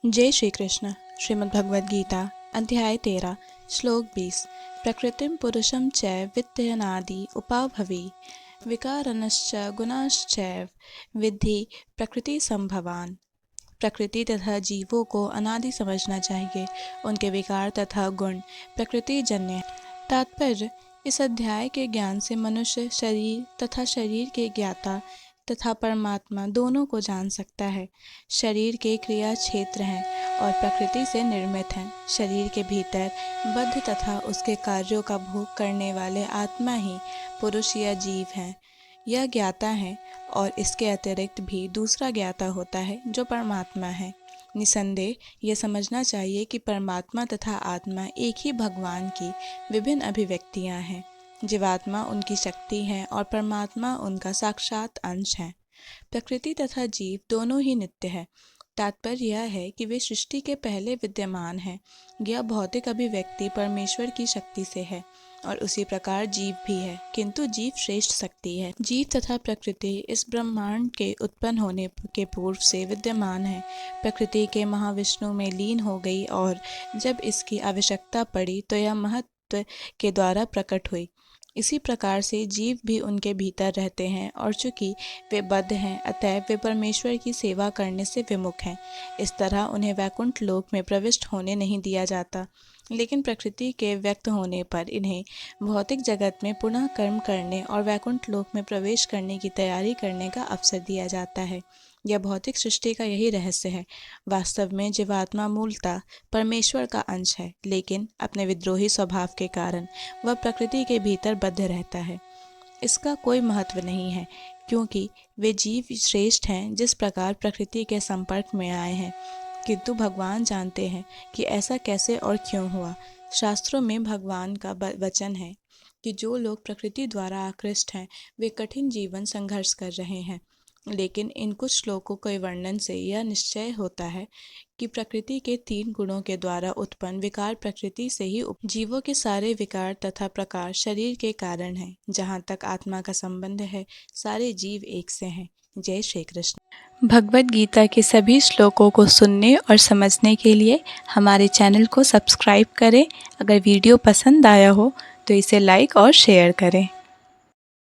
जय श्री कृष्ण। श्रीमद् भगवद गीता अध्याय 13 श्लोक 20। प्रकृतिम पुरुषम चैव वित्तयनादि उपाभवी विकारणश्च गुणाश्चैव विद्धि प्रकृति संभवान। प्रकृति तथा जीवों को अनादि समझना चाहिए। उनके विकार तथा गुण प्रकृति जन्य हैं। तात्पर्य: इस अध्याय के ज्ञान से मनुष्य शरीर तथा शरीर के ज्ञाता तथा परमात्मा दोनों को जान सकता है। शरीर के क्रिया क्षेत्र हैं और प्रकृति से निर्मित हैं। शरीर के भीतर बद्ध तथा उसके कार्यों का भोग करने वाले आत्मा ही पुरुष या जीव हैं। यह ज्ञाता है और इसके अतिरिक्त भी दूसरा ज्ञाता होता है जो परमात्मा है। निसंदेह यह समझना चाहिए कि परमात्मा तथा आत्मा एक ही भगवान की विभिन्न अभिव्यक्तियां हैं। जीवात्मा उनकी शक्ति है और परमात्मा उनका साक्षात अंश है। प्रकृति तथा जीव दोनों ही नित्य है। तात्पर्य यह है कि वे सृष्टि के पहले विद्यमान हैं। यह भौतिक अभिव्यक्ति परमेश्वर की शक्ति से है और उसी प्रकार जीव भी है, किंतु जीव श्रेष्ठ शक्ति है। जीव तथा प्रकृति इस ब्रह्मांड के उत्पन्न होने के पूर्व से विद्यमान है। प्रकृति के महाविष्णु में लीन हो गई और जब इसकी आवश्यकता पड़ी तो यह महत्व के द्वारा प्रकट हुई। इसी प्रकार से जीव भी उनके भीतर रहते हैं और चूंकि वे बद्ध हैं, अतएव वे परमेश्वर की सेवा करने से विमुख हैं। इस तरह उन्हें वैकुंठ लोक में प्रविष्ट होने नहीं दिया जाता, लेकिन प्रकृति के व्यक्त होने पर इन्हें भौतिक जगत में पुनः कर्म करने और वैकुंठ लोक में प्रवेश करने की तैयारी करने का अवसर दिया जाता है। यह भौतिक सृष्टि का यही रहस्य है। वास्तव में जीवात्मा मूलतः परमेश्वर का अंश है, लेकिन अपने विद्रोही स्वभाव के कारण वह प्रकृति के भीतर बद्ध रहता है। इसका कोई महत्व नहीं है, क्योंकि वे जीव श्रेष्ठ हैं जिस प्रकार प्रकृति के संपर्क में आए हैं, किंतु भगवान जानते हैं कि ऐसा कैसे और क्यों हुआ। शास्त्रों में भगवान का वचन है कि जो लोग प्रकृति द्वारा आकृष्ट हैं वे कठिन जीवन संघर्ष कर रहे हैं। लेकिन इन कुछ श्लोकों के वर्णन से यह निश्चय होता है कि प्रकृति के 3 गुणों के द्वारा उत्पन्न विकार प्रकृति से ही जीवों के सारे विकार तथा प्रकार शरीर के कारण हैं। जहाँ तक आत्मा का संबंध है, सारे जीव एक से हैं। जय श्री कृष्ण। भगवद गीता के सभी श्लोकों को सुनने और समझने के लिए हमारे चैनल को सब्सक्राइब करें। अगर वीडियो पसंद आया हो तो इसे लाइक और शेयर करें।